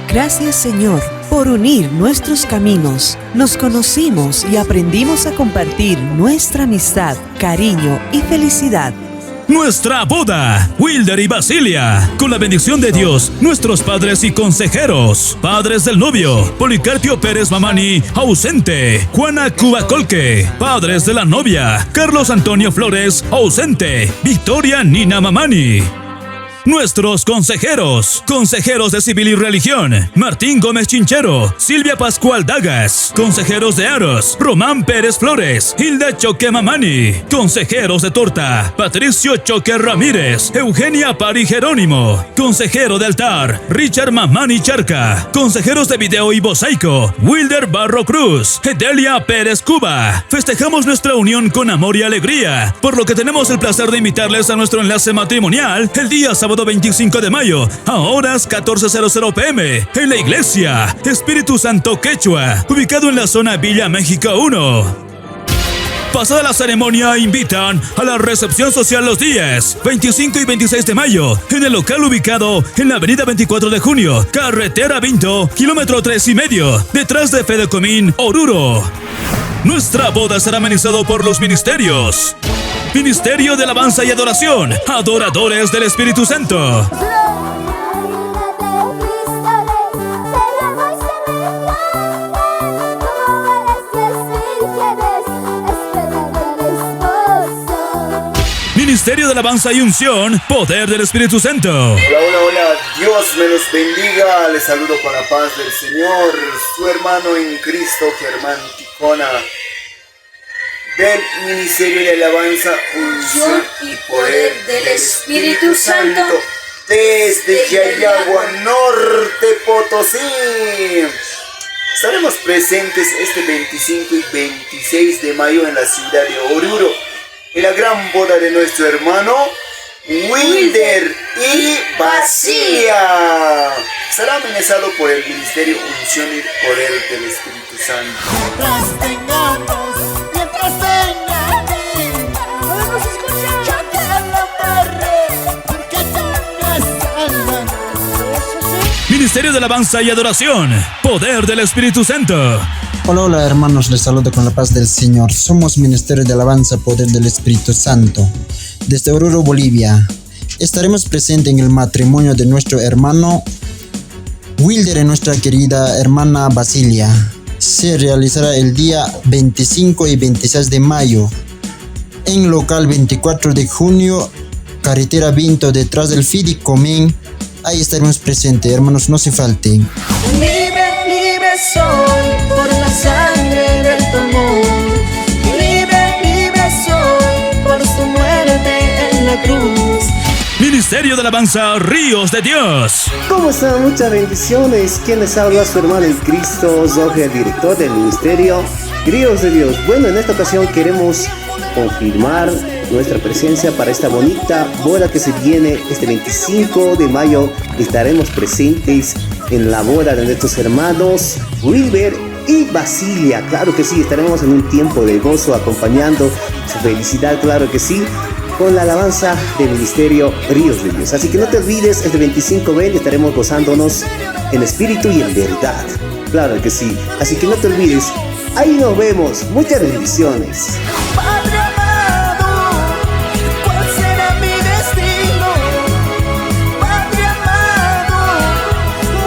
Gracias, Señor, por unir nuestros caminos. Nos conocimos y aprendimos a compartir nuestra amistad, cariño y felicidad. Nuestra boda, Wilder y Basilia, con la bendición de Dios, nuestros padres y consejeros. Padres del novio, Policarpio Pérez Mamani, ausente. Juana Cubacolque. Padres de la novia, Carlos Antonio Flores, ausente. Victoria Nina Mamani. Nuestros consejeros, consejeros de Civil y Religión, Martín Gómez Chinchero, Silvia Pascual Dagas, consejeros de Aros, Román Pérez Flores, Hilda Choque Mamani, consejeros de Torta, Patricio Choque Ramírez, Eugenia Pari Jerónimo, consejero de altar, Richard Mamani Charca, consejeros de video y mosaico, Wilder Barro Cruz, Edelia Pérez Cuba. Festejamos nuestra unión con amor y alegría, por lo que tenemos el placer de invitarles a nuestro enlace matrimonial el día sábado 25 de mayo, a horas 14:00 p.m. en la iglesia Espíritu Santo Quechua, ubicado en la zona Villa México 1. Pasada la ceremonia, invitan a la recepción social los días 25 y 26 de mayo en el local ubicado en la avenida 24 de junio, carretera Vinto, kilómetro 3,5, detrás de Fedecomín, Oruro. Nuestra boda será amenizado por los ministerios. Ministerio de Alabanza y Adoración, Adoradores del Espíritu Santo. Ministerio de Alabanza y Unción, Poder del Espíritu Santo. Hola, Dios me los bendiga. Les saludo con la paz del Señor, su hermano en Cristo, Germán Ticona, del Ministerio de Alabanza, Unción y Poder del Espíritu Santo, desde Yayagua, Norte Potosí. Estaremos presentes este 25 y 26 de mayo en la ciudad de Oruro, en la gran boda de nuestro hermano Wilder y Basilia. Será amenazado por el Ministerio Unción y Poder del Espíritu Santo. Ministerio de Alabanza y Adoración, Poder del Espíritu Santo. Hola hermanos, les saludo con la paz del Señor. Somos Ministerio de Alabanza, Poder del Espíritu Santo, desde Oruro, Bolivia. Estaremos presentes en el matrimonio de nuestro hermano Wilder y nuestra querida hermana Basilia. Se realizará el día 25 y 26 de mayo en local 24 de junio, carretera Vinto, detrás del Fidicomín. Ahí estaremos presentes, hermanos, no se falten. Libre soy por la sangre del tu amor. Libre soy por su muerte en la cruz. Ministerio de Alabanza, Ríos de Dios. ¿Cómo están? Muchas bendiciones. ¿Quién les habla? Su hermano en Cristo, Jorge, el director del Ministerio Ríos de Dios. Bueno, en esta ocasión queremos confirmar nuestra presencia para esta bonita boda que se viene este 25 de mayo. Estaremos presentes en la boda de nuestros hermanos Wilber y Basilia. Claro que sí, estaremos en un tiempo de gozo acompañando su felicidad, claro que sí, con la alabanza del Ministerio Ríos de Dios. Así que no te olvides, este 25 estaremos gozándonos en espíritu y en verdad. Claro que sí, así que no te olvides. Ahí nos vemos. Muchas bendiciones. Padre amado, ¿cuál será mi destino? Padre amado,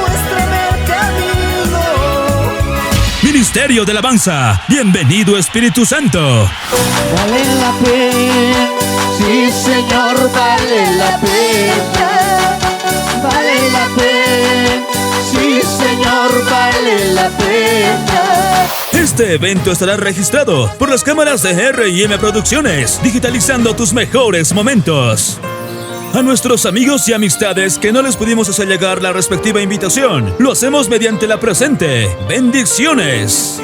muéstrame el camino. Ministerio de Alabanza, bienvenido Espíritu Santo. Vale la pena, sí Señor, vale la pena. Vale la pena, sí Señor, vale la pena. Este evento estará registrado por las cámaras de R&M Producciones, digitalizando tus mejores momentos. A nuestros amigos y amistades que no les pudimos hacer llegar la respectiva invitación, lo hacemos mediante la presente. Bendiciones.